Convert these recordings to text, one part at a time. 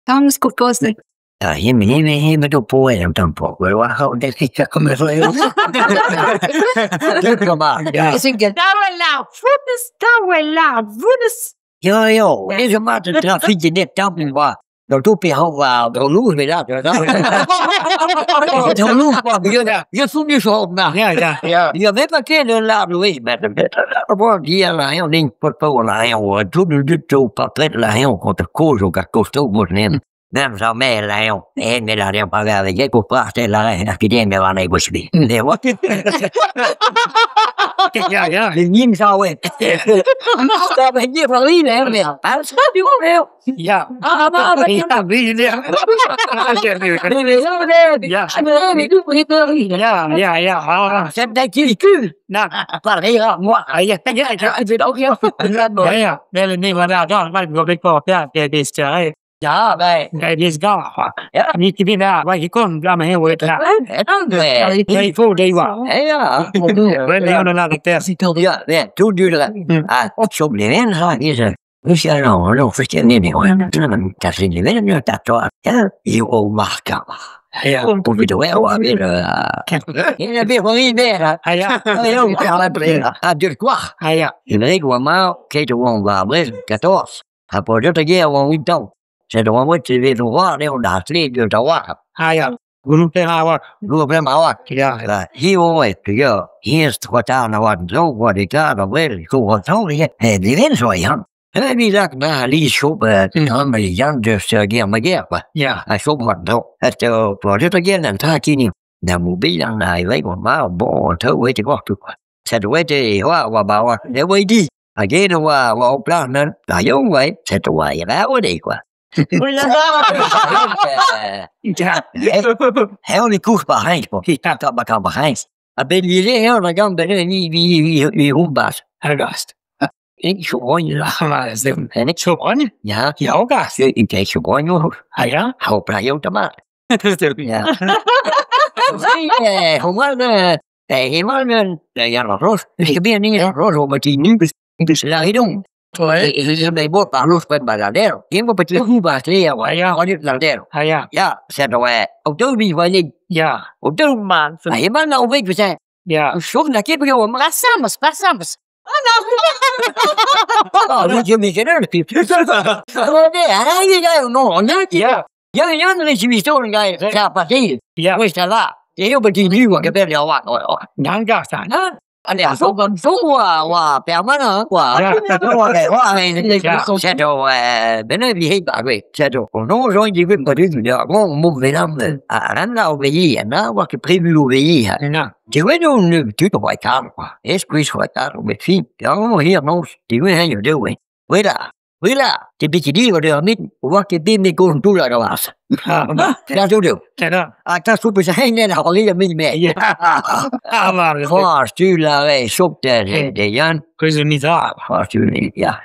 Tam skopose. Himmi då på en tampoco. Det fick jag kommer ihåg. Jag synger. Ja, det är som att trafiken det tappen var. Då tog vi hova och lus med det. Då lus var jag såg ju så med. Ja. Jag vet vad det är la du i med det. Och det är jag din på la jag tog du tog på tre la jag och koso ka kosto mot nem. Nem sa meillä ei ole. Ei meillä ole jopa vielä. Joku prahteilla akademia vaan ei voisi. Det var ja. Nhìn sao vậy? Sao vậy? Như phải lý lẽ vậy? Bạn sao đi qua đâu? Ja. Ja, wie det. Ja. Xem đây chỉ cứ. Nè, phải đây là ngoại ấy. Cái gì đâu kia. Ja. Đây làนี่มาแล้วก็มันก็เป็นพอแต่ดิสเจอJa, beh, di sgaffa. Mi ti viene, vai che con la mia vuoi tra. Non è. Sei fuori qua. Ja. Quello è una terza. Ja, tu dirla. Så blev en här i så. Nu ska jag nog förstå ni nu. Men kanske ni vet nu att då. Ja, ju marka. Ja, och vi då är vi det blir för i det. Ja, jag kan inte. Du kvar. Ja. Det går mal, que du var väl 14. Har på det ge och inte. Så då var det vi då var det och där slit ju då var. Ja. Guru pe hawa. Guru pe hawa. Ja. He var det ju. Helt vad han var då var det där väl så så det. Det är så igen. Det vi sagt när li shop han med Jan det så ger mig va. Ja. Jag såg vad då. Att på det igen den tar kini. När mobilen nej vet vad man bo tog vet gott. Så då vet det var bara det var det. Jag det var planen. Ja, jag vet. Så då var jag där och det va. Heel die koers behind, die staat dat maar behind. Ik ben hier heel erg aan beneden wie hoembaas. Gast. Ik gewoon je lachen. En ik gewoon? Ja. Jouw gast? Ik denk gewoon joh. Ja? Hou praat je automaat. Ja. Helemaal ja, roos. Ik ben niet roos, maar die nu is laat doen. Đây bố bảo lúc bên bà Landeleau kiếm có bạch lưu bà Lea vậy có được Landeleau dạ xe rồi ông chú đi vậy đi dạ ông chú mà ấy mà đâu biết vậy dạ xuống là kiếm cái mà passamos nó chưa bị cái đó là kịp nó nhá dạ nhớ nó chỉ bị số này sao bà gì dạ quay trở lại nếu mà chỉ lưu cái bên nào rồi nhang ra sản anh ấy số wow béo mà nó wow này xe đồ bên này bị hết bà vậy xe đồ nó rồi gì cũng có thứ gì đó có một về năm rồi đánh đâu về gì nó qua cái preview về gì hả chỉ biết đâu chứ có phải cá quá squeeze phải cá về phim đó mà hiểu nó chỉ biết hay nhiều điều vậy với là thì bị chỉ đi vào đường mít qua cái phim này cô tu lại đâu à ra chỗ được ta super sai nên họ nghĩ là mình mẹ mà hoa chú là cái sốt để Yeun cái gì mi ra hoa chú này ya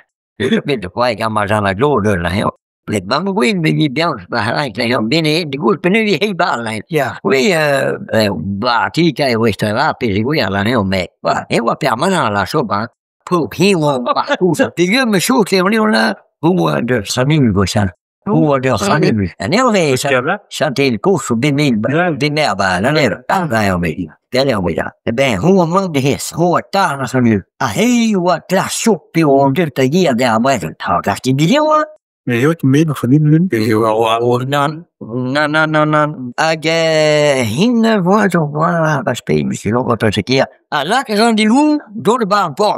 biết được quay camera là lô rồi là hiểu lịch bắn quên mình béo và lại cái hôm bên này thì cũng bên này hay bạn này với bà thì cái với trời là bị cái là hiểu mẹ và nếu mà béo mà là số bạn phụ hi bà phụ thì cái mà số thì nó là mua được sản phẩm của sản mua được sản phẩm nếu về sản phẩm của số bên mình bên mẹ bà nó này tăng vào mình cái nào bây giờ bé mua mang đi hết mua ta nó sản phẩm hayว่าclass shop thì on được tới giờ để mà thảo các cái video á nếu mình phải đi lên thì nan hinna var så var bara spel så något att säga alla kan de lu då det bara på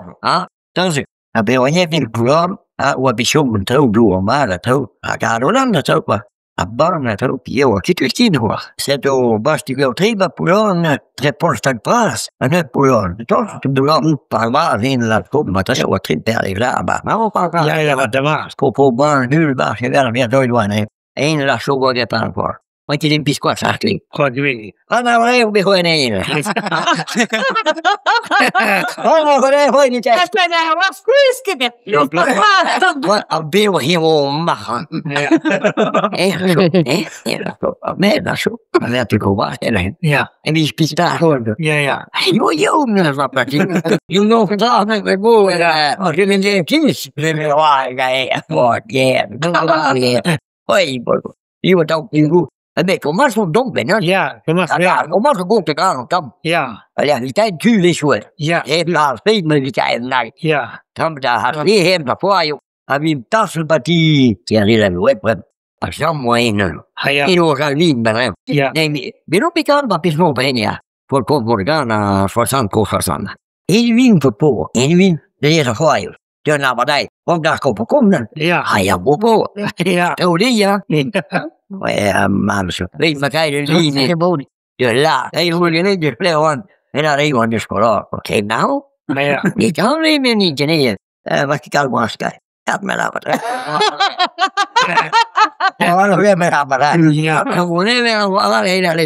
tanto a be ogni film program o bisogno un tro du ma la tro a Carolina tro pa a barna tro io che tu stin ho se do basti che treba program tre posta pas a ne program to do parla in la coppa ta o tre per la ba ma o pa ja va da scopo bar nu ba che era mia doi duane e in la sua che par por ma ti limpi qua sacli qua di vedi ma vorrei un behoene oh vorrei poi di c'è aspetta ma squische a bevo io ma me la so ma ti go va e mi spista io non va partire io non so che voi era che ne dici ne vai che Poi, io ho più, vabbè, come sono dombe, no? Come sono conto che hanno campo. Allora, mi stai giù le sue. E la figlia mi stai andando. Come da, lì è da fuori, avevo tasso il batti, che arriva il web, a siamo in, in ora libera. Mi non piccato, ma per non venire, per convocare 60. E il vinto po', e il vinto, era fuori. Cho nào vào đây con đã có một con hay à bố bố đâu đi ya mẹ mà đi mà cái đi này bố đi là đây luôn cái này được leo on thế là đây còn được score ok nào mẹ đi cháu đi mình đi cái này mà cái câu mà cái cắt mẹ làm vậy nó là mẹ làm vậy không muốn đi mẹ làm ở đây là đi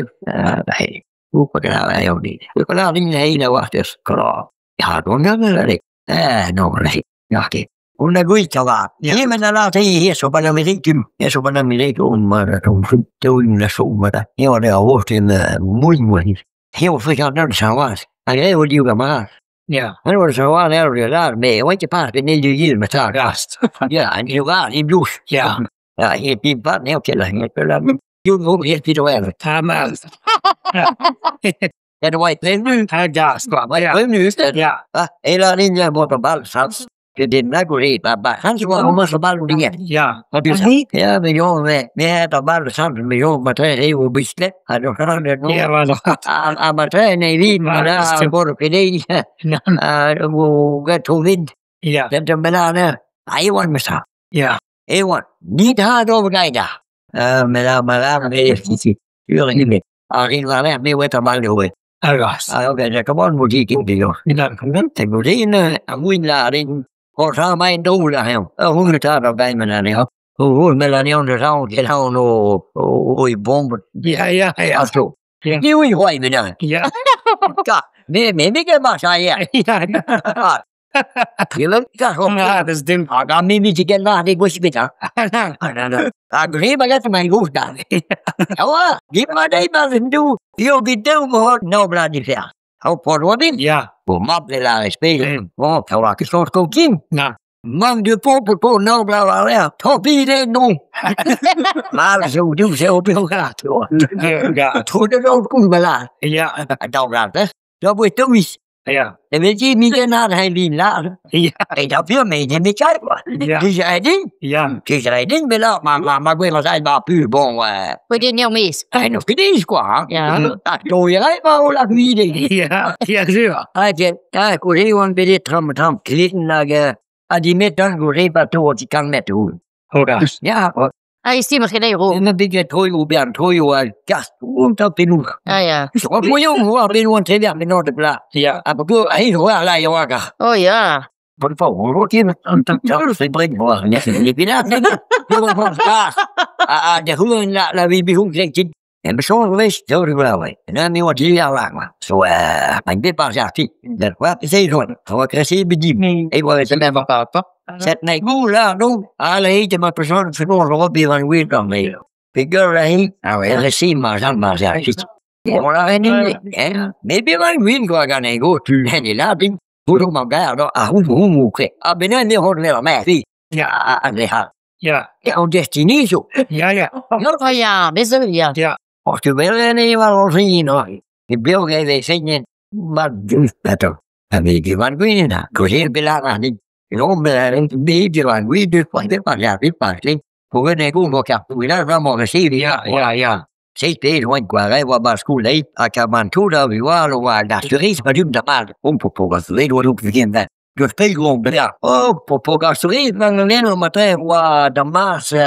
đây bố có cái nào đây không đi có nào đi này là quá được score ya con nhớ là đi no này okay. Una guida va. Io me la lata io so per la milito ma una somma. Io ne ho avuto muy. Io fui a andare a Savas. Io dico ma. Allora Savas era realmente me, vuoi che parte nel giro ma sta gast. Io va in bus. E pim pam ne ho che la io non riesco più a vedere. E vuoi prendere gas qua. E la linea molto bassa. Che didn't agree, but hands were almost about the end. What do you say? Me had about something million, but he will be slept. I don't know. I'm a train, I leave, but I'm going to finish. We'll get to wind. Then the banana. I want myself. I want. Need hard over there. Madame, you're in it. In la let me wait about the way. Okay, come on, we'll keep you. Thì một tí nữa, nguyên là đi. Có sao mai đâu là heo, không người ta đâu đây mà là heo, mình là heo rồi sao cái heo nó ôi bom, số, nhiều người hỏi mình à, cả, mấy cái mà sai à, cái lớn cả không, cả mấy chỉ cái là đi quay phim à, cái mà cái mày ngu đã, cái mà đây mà mình du, yêu cái đâu mà nó là gì vậy, không phải rồi Bộ mập này là specie, thầu là cái số câu kim, mang được phố nào là thôi đi đây nung, mà là dù như sao biết cả thôi nó đâu cũng mà là, đâu ra thế, đó buổi tối, để mình chỉ mình cái nào hay đi là, để đâu biết mình thì mình chạy qua, đi chạy đi bây giờ mà quên là sai bà bự bông à, quên đi nhiều miss, nó cái đi quá, rồi ấy bao là gì đi, cô ấy muốn biết thầm click là cái đi met đó cô ấy bắt đầu chỉ cần met thôi, ai xí mà cái này rồi, nó bị cái thôi gas, uống tao pin luôn, số bao nhiêu mua pin luôn thế bây giờ được là, bữa cứ ấy rồi lại rồi cả, vẫn phải uống kia mà, cháu phải bên mua, nhá, đi bên đó, nhưng mà không để hướng là vì hướng cái chính, em số lấy số được là vậy, nên nếu mà chỉ là làm mà, số mình biết bao giờ thì được quá cái gì rồi, thôi cái gì bị gì, ấy gọi là xem vào top. Set này cũng là đúng, lấy cho mà person phải nói bị hoàn nguyên trong này, figure này, là xem mà sao mà giải thích, còn là cái này, maybe hoàn nguyên của cái này go to này là tính, tôi không bằng cái đó, không cái, bên này nếu hôm nay là mẹ thì, anh này hả, cái ông destination, nó phải bây giờ hoặc là bên này mà lo gì nữa, cái biểu cái này sẽ nhận, mà là đâu, vì cái hoàn nguyên này, có thể bị là đi. Nó mà đi thì là quý được phải biết mà là biết mà đi, của cái này cũng có cả người đó ra một cái gì đi sĩ tế rồi qua cái qua bà school đấy, cả bạn thu đâu vì qua rồi qua đạt được mà chúng ta bạn cũng phục cái lấy đồ cái gì đó, rồi phải luôn đấy phục cái gì mà nên mà thế qua đam mê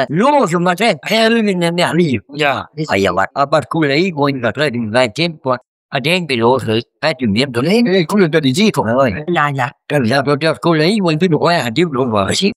luôn mà thế theo mình này đi, bà school đấy coi cái cái này trên qua đến bị lỗ rồi, phải chuẩn bị rồi đấy, cũng là cái gì thôi, cái là cô lấy quên cái đồ ăn tiếp luôn vào xí,